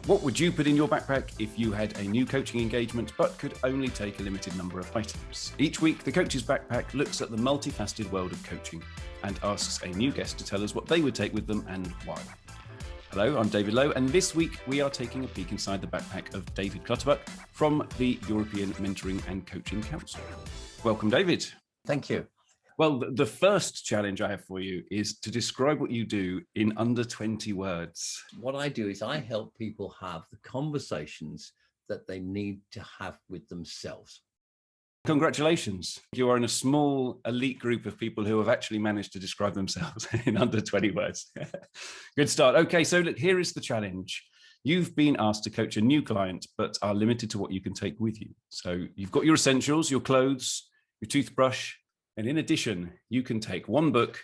What would you put in your backpack if you had a new coaching engagement but could only take a limited number of items? Each week, the Coach's Backpack looks at the multifaceted world of coaching and asks a new guest to tell us what they would take with them and why. Hello, I'm David Lowe, and this week we are taking a peek inside the backpack of David Clutterbuck from the European Mentoring and Coaching Council. Welcome, David. Thank you. Well, the first challenge I have for you is to describe what you do in under 20 words. What I do is I help people have the conversations that they need to have with themselves. Congratulations. You are in a small elite group of people who have actually managed to describe themselves in under 20 words. Good start. Okay, so look, here is the challenge. You've been asked to coach a new client, but are limited to what you can take with you. So you've got your essentials, your clothes, your toothbrush, and in addition, you can take one book,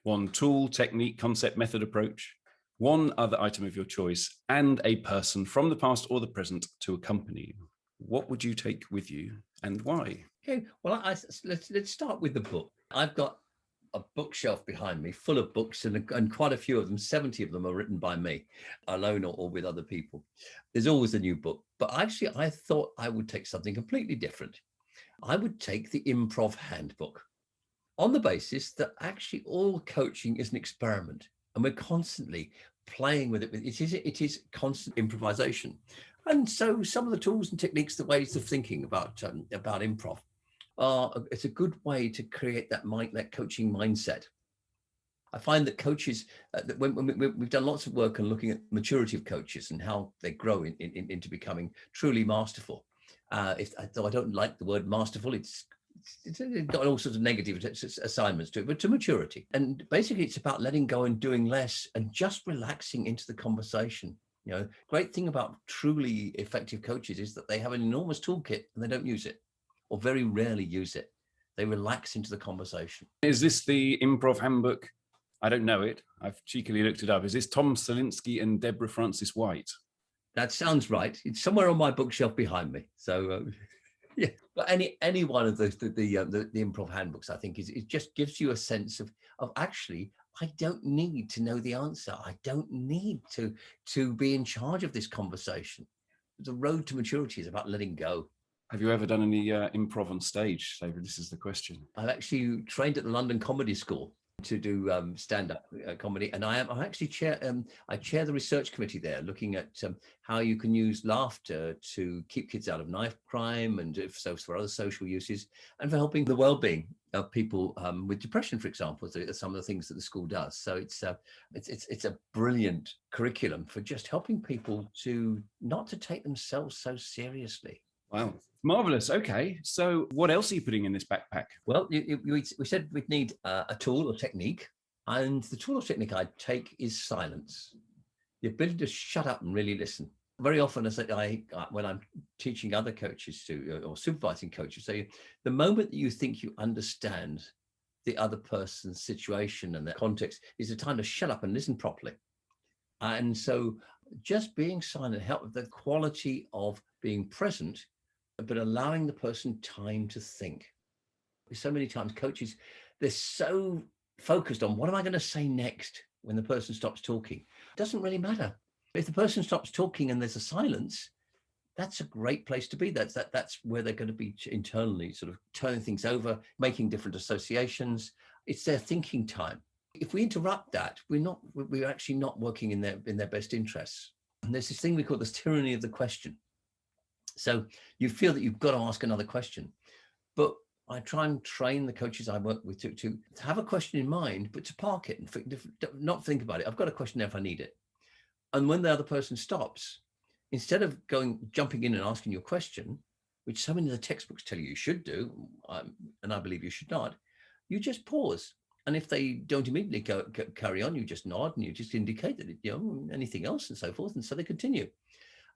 one tool, technique, concept, method, approach, one other item of your choice, and a person from the past or the present to accompany you. What would you take with you and why? Okay, well, let's start with the book. I've got a bookshelf behind me full of books, and quite a few of them, 70 of them are written by me, alone or with other people. There's always a new book, but actually I thought I would take something completely different. I would take the Improv Handbook on the basis that actually all coaching is an experiment and we're constantly playing with it. It is constant improvisation. And so some of the tools and techniques, the ways of thinking about improv it's a good way to create that coaching mindset. I find that coaches, when we've done lots of work on looking at maturity of coaches and how they grow into becoming truly masterful. Though I don't like the word masterful, it's got all sorts of negative assignments to it, but to maturity. And basically it's about letting go and doing less and just relaxing into the conversation. You know, great thing about truly effective coaches is that they have an enormous toolkit and they don't use it, or very rarely use it. They relax into the conversation. Is this the Improv Handbook? I don't know it. I've cheekily looked it up. Is this Tom Salinsky and Deborah Francis White? That sounds right. It's somewhere on my bookshelf behind me. So yeah, but any one of the Improv Handbooks, I think, it just gives you a sense of actually, I don't need to know the answer. I don't need to be in charge of this conversation. The road to maturity is about letting go. Have you ever done any improv on stage, David? This is the question. I've actually trained at the London Comedy School to do stand-up comedy, and I actually chair the research committee there, looking at how you can use laughter to keep kids out of knife crime, and if so for other social uses, and for helping the well-being of people with depression, for example. Some of the things that the school does. So it's a brilliant curriculum for just helping people to not to take themselves so seriously. Wow. Marvelous. Okay. So what else are you putting in this backpack? Well, we said we'd need a tool or technique. And the tool or technique I'd take is silence. The ability to shut up and really listen. Very often, when I'm teaching other coaches or supervising coaches, say the moment that you think you understand the other person's situation and their context is the time to shut up and listen properly. And so just being silent helps the quality of being present, but allowing the person time to think. So many times coaches, they're so focused on what am I going to say next when the person stops talking. It doesn't really matter. If the person stops talking and there's a silence, that's a great place to be. That's where they're going to be internally sort of turning things over, making different associations. It's their thinking time. If we interrupt that, we're actually not working in their best interests. And there's this thing we call the tyranny of the question. So you feel that you've got to ask another question, but I try and train the coaches I work with to have a question in mind, but to park it and not think about it. I've got a question there if I need it. And when the other person stops, instead of jumping in and asking you a question, which so many of the textbooks tell you should do, and I believe you should not, you just pause. And if they don't immediately carry on, you just nod and you just indicate that, anything else and so forth. And so they continue.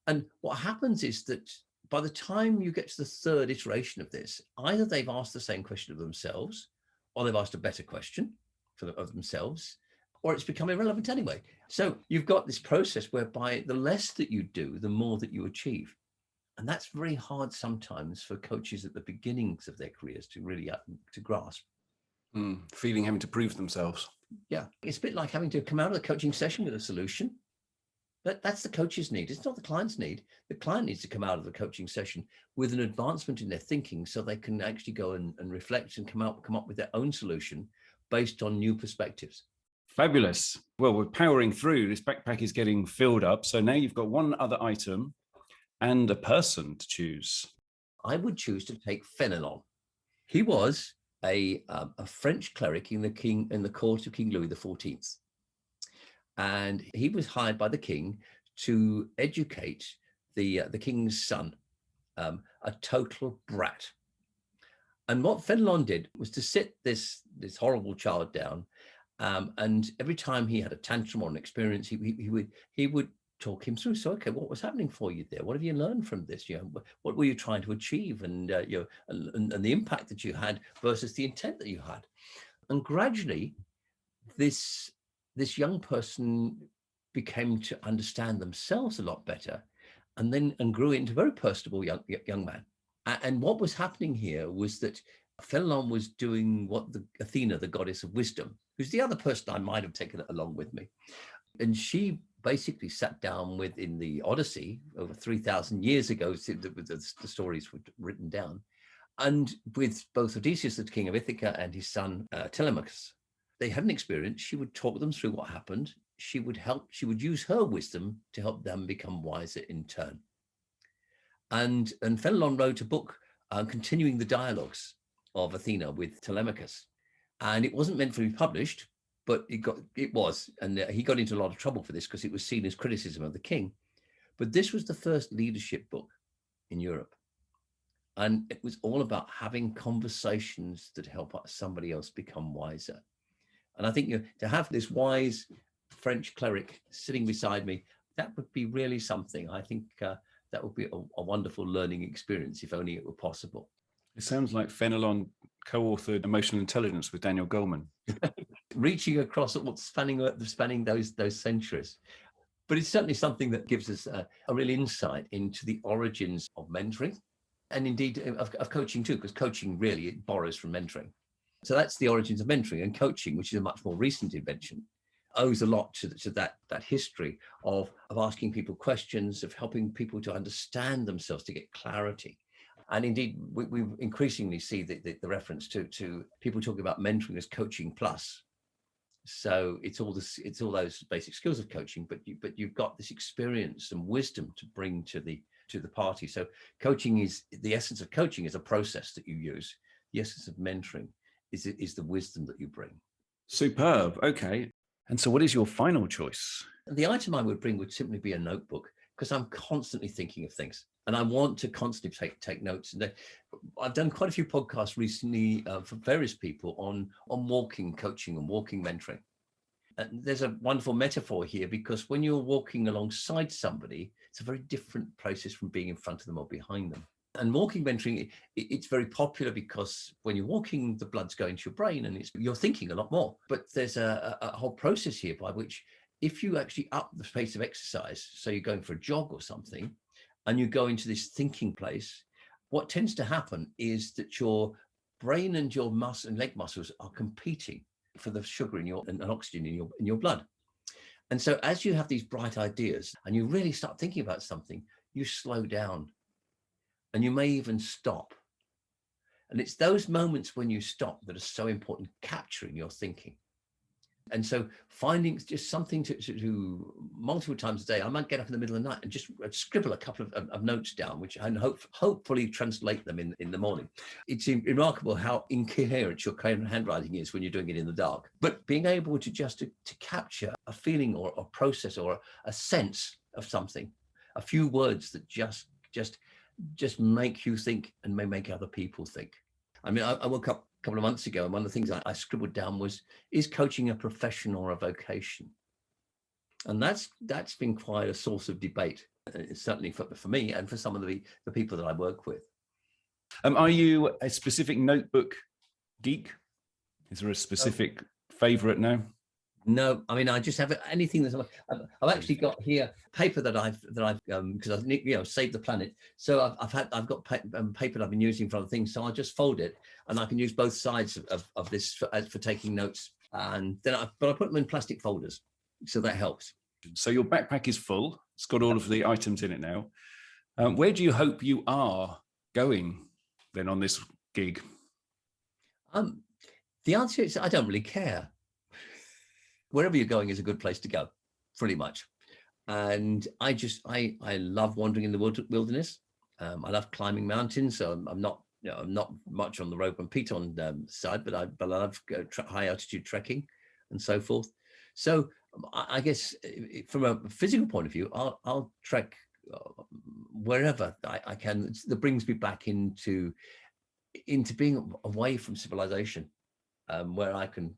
And what happens is that by the time you get to the third iteration of this, either they've asked the same question of themselves, or they've asked a better question of themselves, or it's become irrelevant anyway. So you've got this process whereby the less that you do, the more that you achieve. And that's very hard sometimes for coaches at the beginnings of their careers to really to grasp. Feeling having to prove themselves. Yeah, it's a bit like having to come out of the coaching session with a solution. That's the coach's need. It's not the client's need. The client needs to come out of the coaching session with an advancement in their thinking so they can actually go and reflect and come up with their own solution based on new perspectives. Fabulous. Well, we're powering through. This backpack is getting filled up. So now you've got one other item and a person to choose. I would choose to take Fenelon. He was a French cleric in the court of King Louis XIV. And he was hired by the king to educate the king's son, a total brat. And what Fenelon did was to sit this horrible child down, and every time he had a tantrum or an experience, he would talk him through. So, okay, what was happening for you there? What have you learned from this? What were you trying to achieve, and and the impact that you had versus the intent that you had. And gradually, this young person became to understand themselves a lot better, and grew into a very personable young man. And what was happening here was that Fenelon was doing what Athena, the goddess of wisdom, who's the other person I might have taken along with me, and she basically sat down in the Odyssey over 3,000 years ago. The stories were written down, and with both Odysseus, the king of Ithaca, and his son Telemachus. They had an experience. She would talk them through what happened. She would use her wisdom to help them become wiser in turn. And Fenelon wrote a book continuing the dialogues of Athena with Telemachus. And it wasn't meant to be published, but it was. And he got into a lot of trouble for this because it was seen as criticism of the king. But this was the first leadership book in Europe. And it was all about having conversations that help somebody else become wiser. And I think to have this wise French cleric sitting beside me, that would be really something. I think that would be a wonderful learning experience, if only it were possible. It sounds like Fenelon co-authored Emotional Intelligence with Daniel Goleman. Reaching across, spanning those centuries. But it's certainly something that gives us a real insight into the origins of mentoring, and indeed of coaching too, because coaching really, it borrows from mentoring. So that's the origins of mentoring, and coaching, which is a much more recent invention, owes a lot to that history of asking people questions, of helping people to understand themselves, to get clarity. And indeed, we increasingly see the reference to people talking about mentoring as coaching plus. So it's all those basic skills of coaching, but you've got this experience and wisdom to bring to the party. So coaching is the essence of coaching is a process that you use. The essence of mentoring is the wisdom that you bring. Superb. Okay. And so what is your final choice? The item I would bring would simply be a notebook, because I'm constantly thinking of things and I want to constantly take notes. And I've done quite a few podcasts recently for various people on walking coaching and walking mentoring. And there's a wonderful metaphor here, because when you're walking alongside somebody, it's a very different process from being in front of them or behind them. And walking mentoring, it's very popular because when you're walking, the blood's going to your brain and you're thinking a lot more. But there's a whole process here by which, if you actually up the pace of exercise, so you're going for a jog or something, and you go into this thinking place, what tends to happen is that your brain and your muscle and leg muscles are competing for the sugar and oxygen in your blood. And so as you have these bright ideas and you really start thinking about something, you slow down. And you may even stop. And it's those moments when you stop that are so important, capturing your thinking. And so finding just something to do multiple times a day. I might get up in the middle of the night and just scribble a couple of notes down, which and hopefully translate them in the morning. It's remarkable how incoherent your handwriting is when you're doing it in the dark. But being able to to capture a feeling or a process or a sense of something, a few words that just make you think and may make other people think. I mean, I woke up a couple of months ago and one of the things I scribbled down was, is coaching a profession or a vocation? And that's been quite a source of debate, certainly for me and for some of the people that I work with. Are you a specific notebook geek? Is there a specific favorite now? No, I mean, I just have anything that's. I've actually got here paper that I've because I've saved the planet. So I've got paper that I've been using for other things. So I'll just fold it, and I can use both sides of this for taking notes. And then I put them in plastic folders, so that helps. So your backpack is full. It's got all of the items in it now. Where do you hope you are going then on this gig? The answer is I don't really care. Wherever you're going is a good place to go, pretty much. And I love wandering in the wilderness. I love climbing mountains. So I'm not much on the rope and piton side, but I love high altitude trekking and so forth. So I guess from a physical point of view, I'll trek wherever I can. That brings me back into being away from civilization, where I can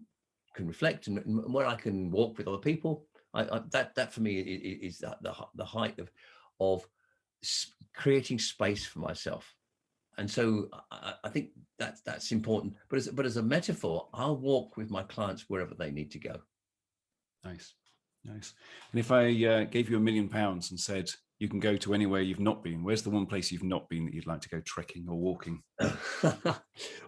reflect and where I can walk with other people. That for me is the height of creating space for myself. And so I think that's important. But as a metaphor, I'll walk with my clients wherever they need to go. Nice. And if I gave you £1 million and said you can go to anywhere you've not been, where's the one place you've not been that you'd like to go trekking or walking?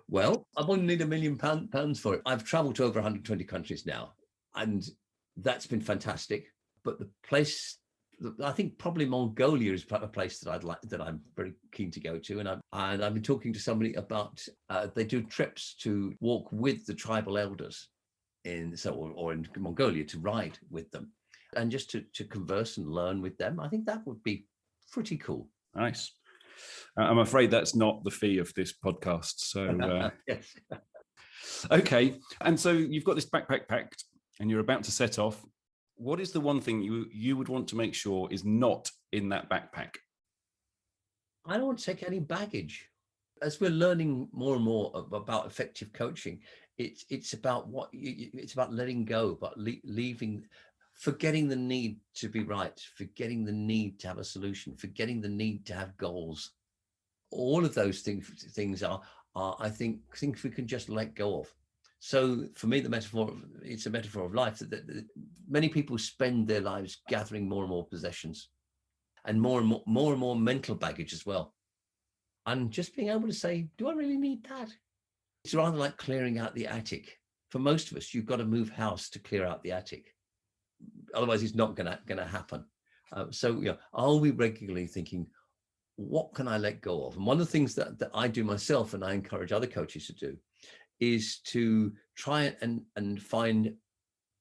Well, I wouldn't need £1 million for it. I've traveled to over 120 countries now, and that's been fantastic. But the place, I think probably Mongolia is a place that I'm very keen to go to. And I've been talking to somebody about, they do trips to walk with the tribal elders in Mongolia, to ride with them and just to converse and learn with them. I think that would be pretty cool. Nice. I'm afraid that's not the fee of this podcast. So, yes. Okay. And so you've got this backpack packed and you're about to set off. What is the one thing you would want to make sure is not in that backpack? I don't want to take any baggage. As we're learning more and more about effective coaching, it's about it's about letting go, about leaving, forgetting the need to be right, forgetting the need to have a solution, forgetting the need to have goals. All of those things are I think things we can just let go of. So for me, it's a metaphor of life that many people spend their lives gathering more and more possessions and more and more mental baggage as well. And just being able to say, do I really need that? It's rather like clearing out the attic. For most of us, you've got to move house to clear out the attic. Otherwise, it's not going to happen. So are we regularly thinking, what can I let go of? And one of the things that I do myself, and I encourage other coaches to do, is to try and find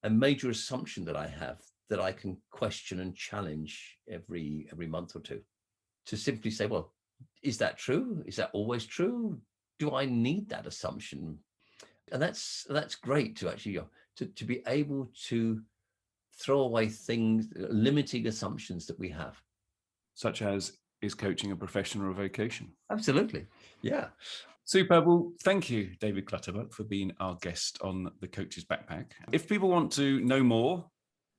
a major assumption that I have that I can question and challenge every month or two, to simply say, well, is that true? Is that always true? Do I need that assumption? And that's great to actually to be able to throw away things, limiting assumptions that we have. Such as, is coaching a profession or a vocation? Absolutely. Yeah. Superb. Well, thank you, David Clutterbuck, for being our guest on the Coach's Backpack. If people want to know more,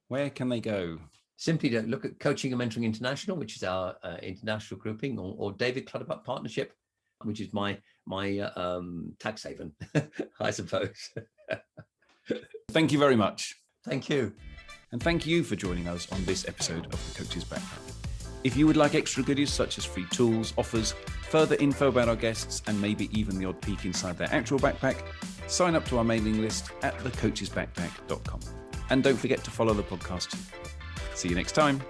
where can they go? Simply to look at Coaching and Mentoring International, which is our international grouping, or David Clutterbuck Partnership, which is my tax haven, I suppose. Thank you very much. Thank you. And thank you for joining us on this episode of the Coach's Backpack. If you would like extra goodies such as free tools, offers, further info about our guests, and maybe even the odd peek inside their actual backpack, sign up to our mailing list at thecoachesbackpack.com. And don't forget to follow the podcast too. See you next time.